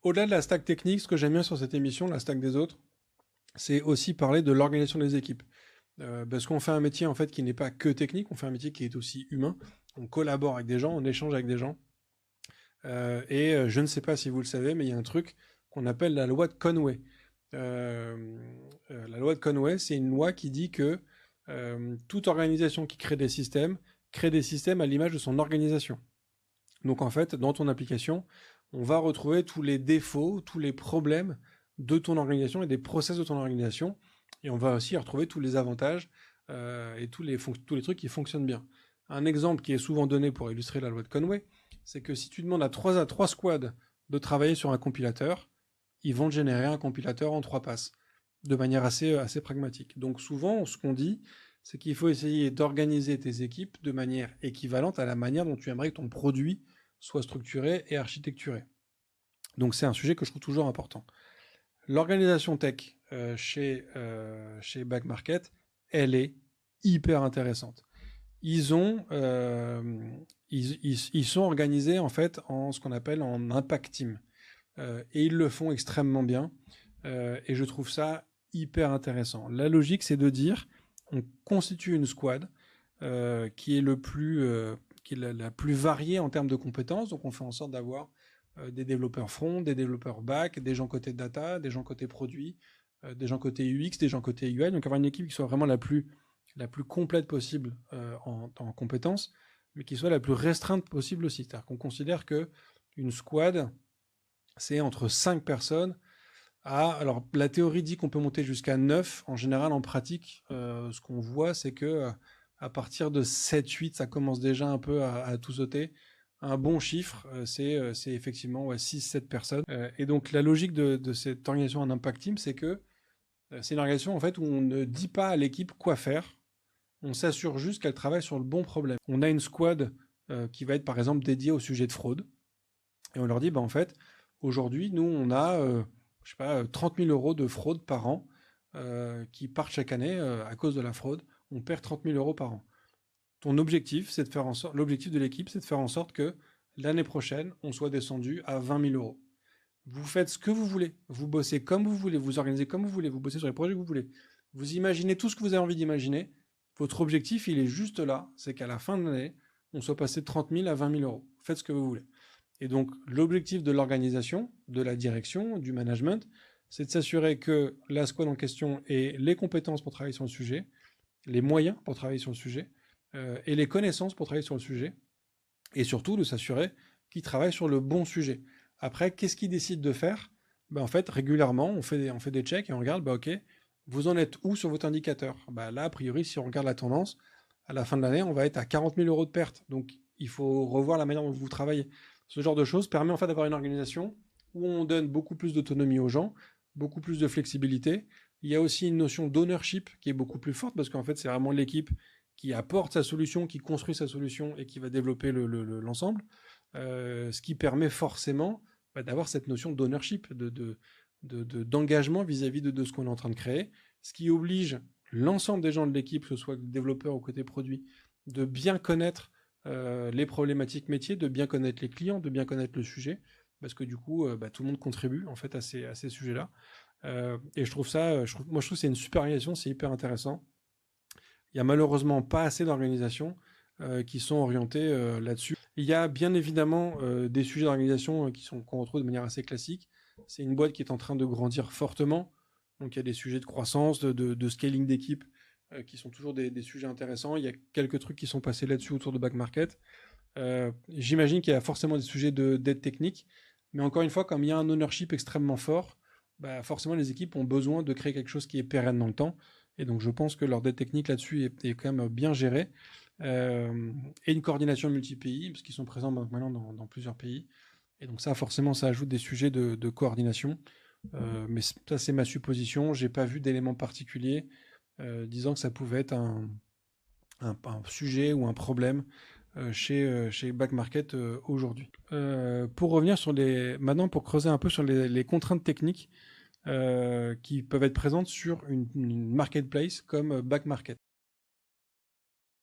Au-delà de la stack technique, ce que j'aime bien sur cette émission, la stack des autres, c'est aussi parler de l'organisation des équipes. Parce qu'on fait un métier en fait qui n'est pas que technique, on fait un métier qui est aussi humain. On collabore avec des gens, on échange avec des gens. Je ne sais pas si vous le savez, mais il y a un truc qu'on appelle la loi de Conway. La loi de Conway, c'est une loi qui dit que toute organisation qui crée des systèmes à l'image de son organisation. Donc en fait, dans ton application, on va retrouver tous les défauts, tous les problèmes de ton organisation et des process de ton organisation. Et on va aussi retrouver tous les avantages et tous les trucs qui fonctionnent bien. Un exemple qui est souvent donné pour illustrer la loi de Conway, c'est que si tu demandes à trois squads de travailler sur un compilateur, ils vont te générer un compilateur en 3 passes, de manière assez pragmatique. Donc souvent, ce qu'on dit, c'est qu'il faut essayer d'organiser tes équipes de manière équivalente à la manière dont tu aimerais que ton produit soit structuré et architecturé. Donc c'est un sujet que je trouve toujours important. L'organisation tech chez Back Market, elle est hyper intéressante. Ils sont organisés en fait en ce qu'on appelle en impact team. Et ils le font extrêmement bien. Et je trouve ça hyper intéressant. La logique, c'est de dire, on constitue une squad qui est la plus variée en termes de compétences. Donc on fait en sorte d'avoir des développeurs front, des développeurs back, des gens côté data, des gens côté produit, des gens côté UX, des gens côté UI. Donc avoir une équipe qui soit vraiment la plus complète possible en compétences, mais qui soit la plus restreinte possible aussi. C'est-à-dire qu'on considère qu'une squad, c'est entre 5 personnes alors la théorie dit qu'on peut monter jusqu'à 9. En général, en pratique, ce qu'on voit, c'est que à partir de 7-8, ça commence déjà un peu à tout sauter. Un bon chiffre, c'est effectivement 6-7 personnes. Et donc la logique de cette organisation en impact team, c'est que c'est une organisation en fait où on ne dit pas à l'équipe quoi faire. On s'assure juste qu'elle travaille sur le bon problème. On a une squad qui va être par exemple dédiée au sujet de fraude. Et on leur dit, en fait, aujourd'hui, nous, on a, je sais pas, 30 000 euros de fraude par an qui partent chaque année à cause de la fraude. On perd 30 000 euros par an. Ton objectif, c'est de faire en sorte, l'objectif de l'équipe, c'est de faire en sorte que l'année prochaine, on soit descendu à 20 000 euros. Vous faites ce que vous voulez. Vous bossez comme vous voulez. Vous organisez comme vous voulez. Vous bossez sur les projets que vous voulez. Vous imaginez tout ce que vous avez envie d'imaginer. Votre objectif, il est juste là. C'est qu'à la fin de l'année, on soit passé de 30 000 à 20 000 euros. Faites ce que vous voulez. Et donc, l'objectif de l'organisation, de la direction, du management, c'est de s'assurer que la squad en question ait les compétences pour travailler sur le sujet, les moyens pour travailler sur le sujet, et les connaissances pour travailler sur le sujet, et surtout de s'assurer qu'ils travaillent sur le bon sujet. Après, qu'est-ce qu'ils décident de faire? En fait, régulièrement, on fait des checks et on regarde, ok, vous en êtes où sur votre indicateur? Là, a priori, si on regarde la tendance, à la fin de l'année, on va être à 40 000 euros de perte. Donc, il faut revoir la manière dont vous travaillez. Ce genre de choses permet en fait d'avoir une organisation où on donne beaucoup plus d'autonomie aux gens, beaucoup plus de flexibilité. Il y a aussi une notion d'ownership qui est beaucoup plus forte parce qu'en fait, c'est vraiment l'équipe qui apporte sa solution, qui construit sa solution et qui va développer l'ensemble. Ce qui permet forcément d'avoir cette notion d'ownership, d'engagement vis-à-vis de ce qu'on est en train de créer, ce qui oblige l'ensemble des gens de l'équipe, que ce soit développeurs ou côté produit, de bien connaître les problématiques métiers, de bien connaître les clients, de bien connaître le sujet, parce que du coup, tout le monde contribue en fait à ces sujets-là. Et je trouve que c'est une super organisation, c'est hyper intéressant. Il y a malheureusement pas assez d'organisations qui sont orientées là-dessus. Il y a bien évidemment des sujets d'organisation qu'on retrouve de manière assez classique. C'est une boîte qui est en train de grandir fortement. Donc il y a des sujets de croissance, de scaling d'équipe qui sont toujours des sujets intéressants. Il y a quelques trucs qui sont passés là-dessus autour de Back Market. J'imagine qu'il y a forcément des sujets d'aide technique. Mais encore une fois, comme il y a un ownership extrêmement fort, forcément les équipes ont besoin de créer quelque chose qui est pérenne dans le temps. Et donc je pense que leur dette technique là-dessus est quand même bien gérée. Et une coordination multi-pays, parce qu'ils sont présents maintenant dans plusieurs pays. Et donc ça, forcément, ça ajoute des sujets de coordination. Mais ça, c'est ma supposition. J'ai pas vu d'éléments particuliers disant que ça pouvait être un sujet ou un problème chez Back Market aujourd'hui. Pour revenir maintenant, pour creuser un peu sur les contraintes techniques qui peuvent être présentes sur une marketplace comme Back Market.